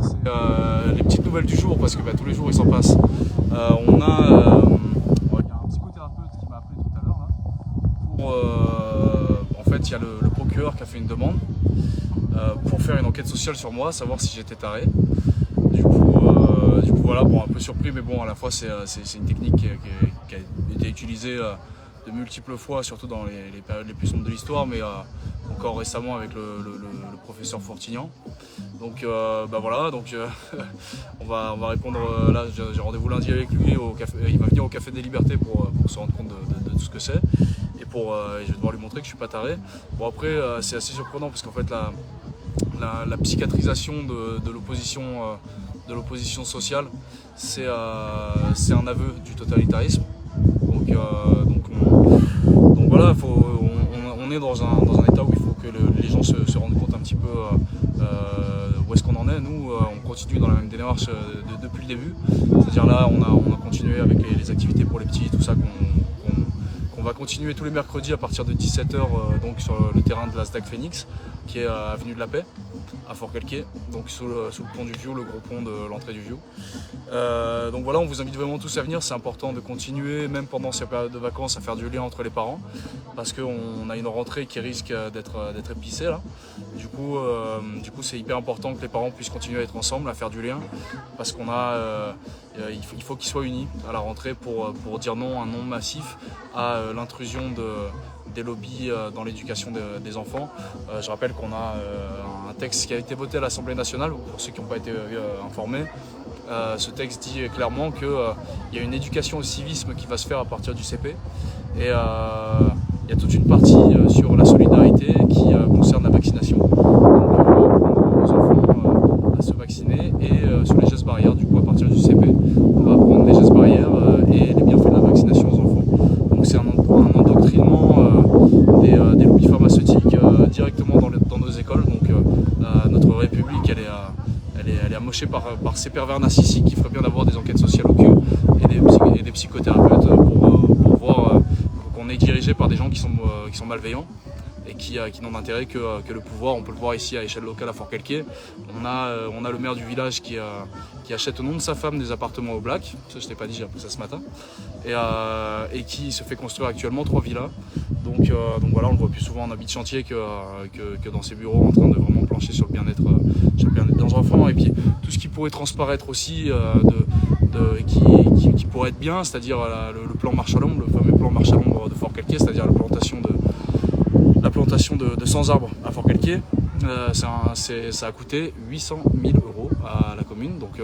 C'est les petites nouvelles du jour parce que tous les jours il s'en passe. On a il y a un psychothérapeute qui m'a appelé tout à l'heure là. En fait, il y a le procureur qui a fait une demande pour faire une enquête sociale sur moi, savoir si j'étais taré. Du coup voilà, bon, un peu surpris, mais bon, à la fois c'est une technique qui a été utilisée de multiples fois, surtout dans les périodes les plus sombres de l'histoire, mais encore récemment avec le professeur Fortignan. Donc voilà, donc on va répondre. Là, j'ai rendez-vous lundi avec lui au café. Il va venir au Café des Libertés pour se rendre compte de tout ce que c'est, et je vais devoir lui montrer que je suis pas taré. Bon, après c'est assez surprenant parce qu'en fait la psychiatrisation de l'opposition sociale, c'est un aveu du totalitarisme. Donc voilà, on est dans un état où il faut que les gens se rendent compte un petit peu où est-ce qu'on en est. Nous, on continue dans la même démarche depuis le début. C'est-à-dire là, on a continué avec les activités pour les petits, tout ça qu'on va continuer tous les mercredis à partir de 17 h donc sur le terrain de la SDAC Phoenix, qui est avenue de la Paix, à Fort-Calquier, donc sous le pont du Vieux, le gros pont de l'entrée du Vieux. Donc voilà, on vous invite vraiment tous à venir. C'est important de continuer, même pendant ces périodes de vacances, à faire du lien entre les parents, parce qu'on a une rentrée qui risque d'être épicée là. Du coup c'est hyper important que les parents puissent continuer à être ensemble, à faire du lien, parce il faut qu'ils soient unis à la rentrée pour dire non, un non massif à l'intrusion des lobbies dans l'éducation des enfants. Je rappelle qu'on a un texte qui a été voté à l'Assemblée nationale, pour ceux qui n'ont pas été informés. Ce texte dit clairement qu'il y a une éducation au civisme qui va se faire à partir du CP, et il y a toute une partie sur la solidarité qui concerne la vaccination. Donc apprendre aux enfants à se vacciner, et sur les gestes barrières, du coup à partir du CP, on va apprendre les gestes barrières et les bienfaits de la vaccination aux enfants. Donc c'est un endoctrinement des lobbies pharmaceutiques directement dans nos écoles. Donc notre République, elle est amochée par ces pervers narcissiques qui feraient bien d'avoir des enquêtes sociales au cul et des psychothérapeutes pour voir qu'on est dirigé par des gens qui sont malveillants et qui n'ont d'intérêt que le pouvoir. On peut le voir ici à échelle locale à Fort-Calquier. On a le maire du village qui achète au nom de sa femme des appartements au Black. Ça, je t'ai pas dit, j'ai appris ça ce matin. Et qui se fait construire actuellement 3 villas. Donc voilà, on le voit plus souvent en habit de chantier que dans ses bureaux en train de vraiment plancher sur le bien-être des enfants. Et puis tout ce qui pourrait transparaître aussi qui pourrait être bien, c'est-à-dire le plan marche à l'ombre, le fameux plan marche à l'ombre de Fort-Calquier, c'est-à-dire la plantation de 100 arbres à Fort-Calquier. Ça a coûté 800 000 € à la commune. Donc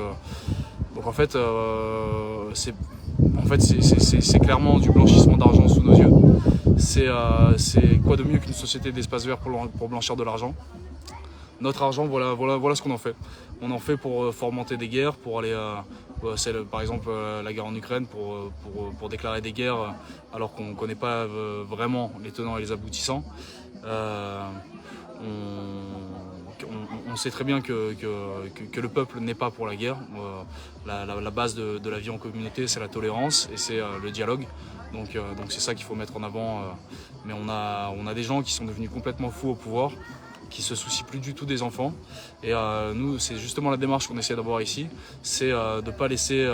en fait, c'est clairement du blanchissement d'argent sous nos yeux. C'est quoi de mieux qu'une société d'espace vert pour blanchir de l'argent. Notre argent, voilà ce qu'on en fait. On en fait pour fomenter des guerres, pour aller, par exemple la guerre en Ukraine, pour déclarer des guerres alors qu'on ne connaît pas vraiment les tenants et les aboutissants. On sait très bien que le peuple n'est pas pour la guerre. La base de la vie en communauté, c'est la tolérance et c'est le dialogue. Donc c'est ça qu'il faut mettre en avant. Mais on a des gens qui sont devenus complètement fous au pouvoir, qui se soucient plus du tout des enfants. Et nous, c'est justement la démarche qu'on essaie d'avoir ici, c'est de ne pas laisser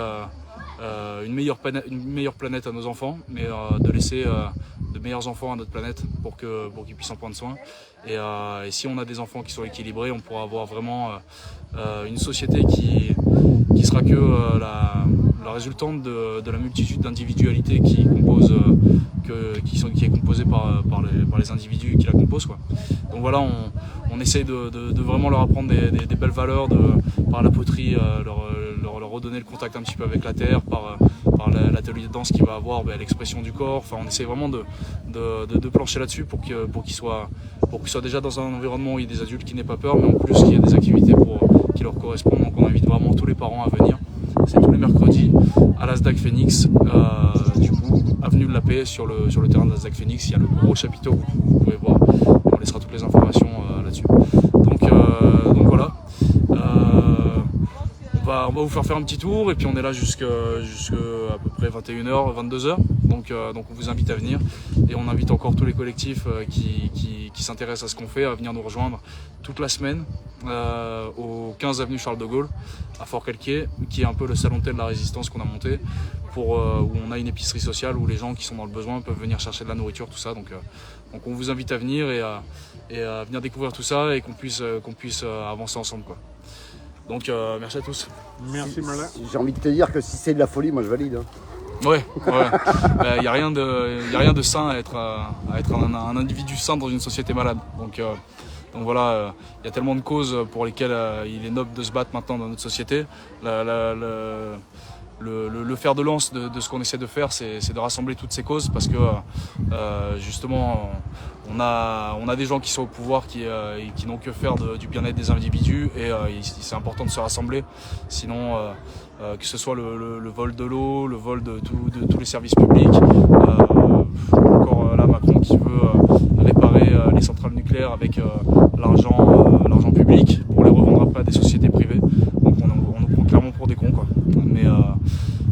une meilleure planète à nos enfants, mais de laisser de meilleurs enfants à notre planète pour qu'ils puissent en prendre soin. Et si on a des enfants qui sont équilibrés, on pourra avoir vraiment une société qui sera que la résultante de la multitude d'individualités qui est composée par les individus qui la composent, quoi. Donc voilà, on essaie de vraiment leur apprendre des belles valeurs, par la poterie, leur redonner le contact un petit peu avec la terre, par l'atelier de danse qu'il va avoir, l'expression du corps. Enfin, on essaie vraiment de plancher là-dessus pour qu'ils soient déjà dans un environnement où il y a des adultes qui n'aient pas peur, mais en plus qu'il y ait des activités qui leur correspondent. Donc on invite vraiment tous les parents à venir. C'est tous les mercredis à la SDAC Phoenix, du coup, avenue de la Paix, sur le terrain de la SDAC Phoenix. Il y a le gros chapiteau, vous pouvez voir, on laissera toutes les informations là-dessus. Donc voilà. On va vous faire un petit tour et puis on est là jusqu'à à peu près 21h, 22h. Donc on vous invite à venir et on invite encore tous les collectifs qui s'intéressent à ce qu'on fait à venir nous rejoindre toute la semaine au 15 avenue Charles de Gaulle à Fort-Calquier, qui est un peu le salon de thé de la résistance qu'on a monté où on a une épicerie sociale où les gens qui sont dans le besoin peuvent venir chercher de la nourriture, tout ça. Donc on vous invite à venir et à venir découvrir tout ça et qu'on puisse avancer ensemble, quoi. Donc merci à tous. Merci Merlin. J'ai envie de te dire que si c'est de la folie, moi je valide. Ouais. Il n'y a rien de sain à être un individu sain dans une société malade. Donc voilà, il y a tellement de causes pour lesquelles il est noble de se battre maintenant dans notre société. Le fer de lance de ce qu'on essaie de faire, c'est de rassembler toutes ces causes parce que justement on a des gens qui sont au pouvoir qui n'ont que faire du bien-être des individus et c'est important de se rassembler, sinon que ce soit le vol de l'eau, le vol de tous les services publics, encore là Macron qui veut réparer les centrales nucléaires avec l'argent public pour les revendre après à des sociétés privées. Donc on nous prend clairement pour des cons, quoi.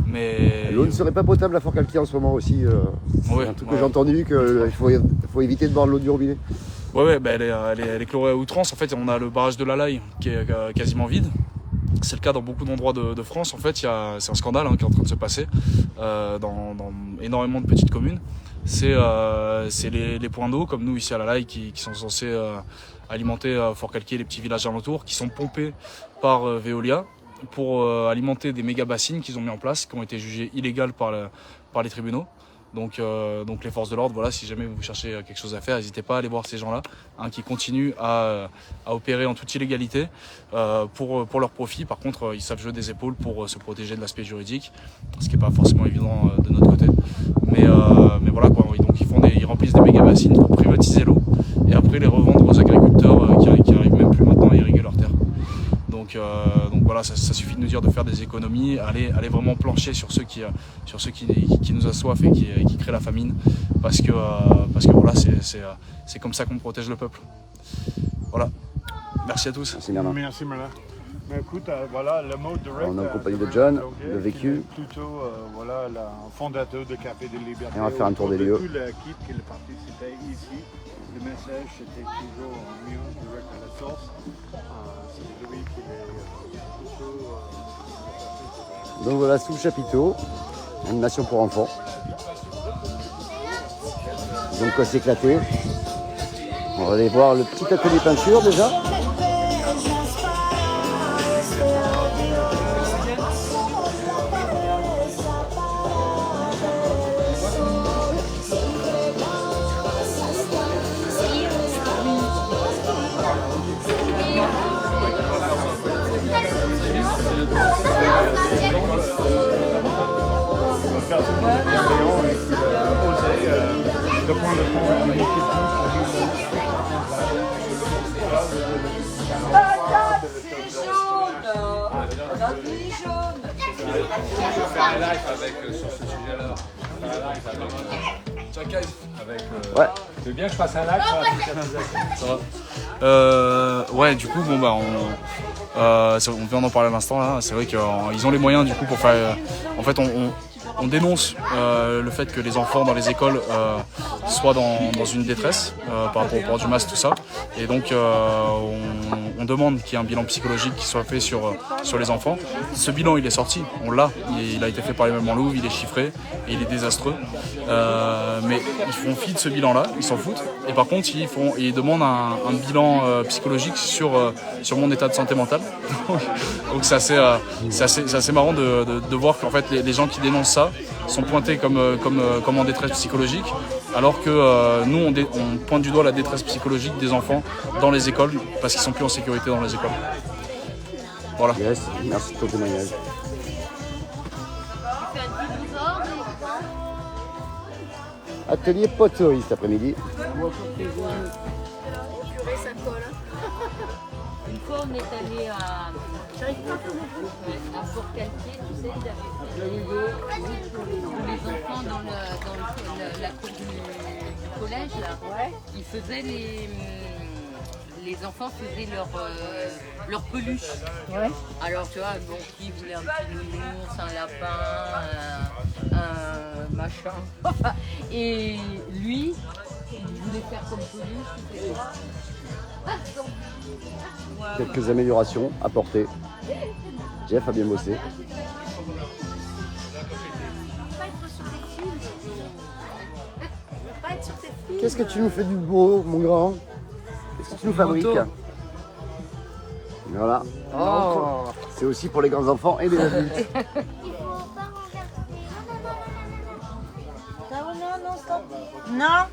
Mais l'eau ne serait pas potable à Fort-Calquier en ce moment aussi. C'est un truc que j'ai entendu, qu'il faut éviter de boire de l'eau du robinet. Ouais, elle est chlorée à outrance. En fait, on a le barrage de la Laye qui est quasiment vide. C'est le cas dans beaucoup d'endroits de France. En fait, c'est un scandale qui est en train de se passer dans énormément de petites communes. C'est les points d'eau, comme nous ici à la Laye, qui sont censés alimenter Fort-Calquier et les petits villages alentours, qui sont pompés par Veolia pour alimenter des méga bassines qu'ils ont mis en place, qui ont été jugées illégales par les tribunaux. Donc les forces de l'ordre, voilà, si jamais vous cherchez quelque chose à faire, n'hésitez pas à aller voir ces gens-là, qui continuent à opérer en toute illégalité pour leur profit. Par contre, ils savent jouer des épaules pour se protéger de l'aspect juridique, ce qui n'est pas forcément évident de notre côté. Mais voilà quoi, donc ils remplissent des méga bassines pour privatiser l'eau et après les revendre aux agriculteurs qui arrivent même plus maintenant à irriguer leurs terres. Donc voilà, ça suffit de nous dire de faire des économies, aller vraiment plancher sur ceux qui nous assoiffent et qui créent la famine, parce que voilà, c'est comme ça qu'on protège le peuple. Voilà, merci à tous. Merci Merlin. Mais écoute, voilà, le mot direct. On est en compagnie de John, de Vécu. Plutôt, voilà, le fondateur de Café des Libertés. Et on va faire un tour des lieux. Tout l'équipe qui participait ici. Le message c'était toujours mieux, direct à la source. C'est lui qui est plutôt. Donc voilà, sous le chapiteau, animation pour enfants. Donc quoi s'éclater. On va aller voir le petit atelier peinture déjà. De prendre le temps de c'est jaune. Je vais faire un live sur ce sujet-là. Ouais. Tu veux bien que je fasse un live sur la psychiatrisation? Ouais, du coup, on vient d'en parler à l'instant là. C'est vrai qu'ils ont les moyens du coup pour faire. En fait, on dénonce le fait que les enfants dans les écoles soient dans une détresse par rapport au port du masque, tout ça. Et donc on demande qu'il y ait un bilan psychologique qui soit fait sur les enfants. Ce bilan, il est sorti, on l'a. Il a été fait par les mêmes en Louvre, il est chiffré et il est désastreux. Mais ils font fi de ce bilan-là, ils s'en foutent. Et par contre, ils demandent un bilan psychologique sur mon état de santé mentale. Donc c'est assez marrant de voir qu'en fait les gens qui dénoncent ça sont pointés comme en détresse psychologique, alors que nous on pointe du doigt la détresse psychologique des enfants dans les écoles parce qu'ils sont plus en sécurité dans les écoles. Voilà. Yes, merci de ton témoignage. Atelier poterie cet après-midi. Une fois, on est allé à Fort-Calquier, tu sais, pour les enfants dans la cour du collège, là. Ils faisaient les enfants faisaient leur peluche. Ouais. Alors tu vois, bon, qui voulait un petit nounours, un lapin, un machin. Et lui, il voulait faire comme peluche. Quelques améliorations apportées. Jeff a bien bossé. Qu'est-ce que tu nous fais du beau, mon grand? Qu'est-ce que tu nous fabriques? Voilà. Oh. C'est aussi pour les grands enfants et les adultes. Il faut pas regarder. Non, stop. Non.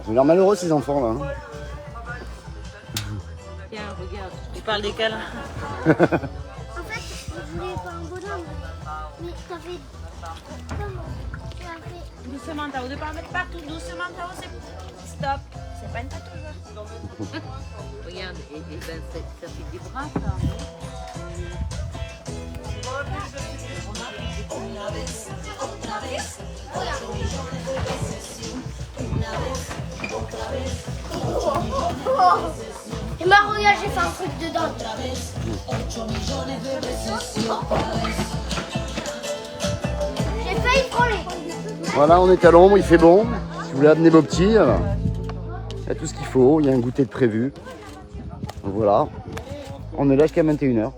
Ils ont l'air malheureux ces enfants là. Hein. Tiens, regarde. Tu parles desquels? En fait, je voulais pas un bonhomme. Mais ça fait. Comment ça fait. Doucement, Tao, de pas en mettre partout. Doucement, Tao, c'est stop. C'est pas une tatouage. Regarde, et ben, ça fait des bras, ça. Et ma regarde, j'ai fait un truc dedans. J'ai failli coller. Voilà, on est à l'ombre, il fait bon. Si vous voulez amener vos petits, il y a tout ce qu'il faut. Il y a un goûter de prévu. Donc voilà, on est là jusqu'à 21h.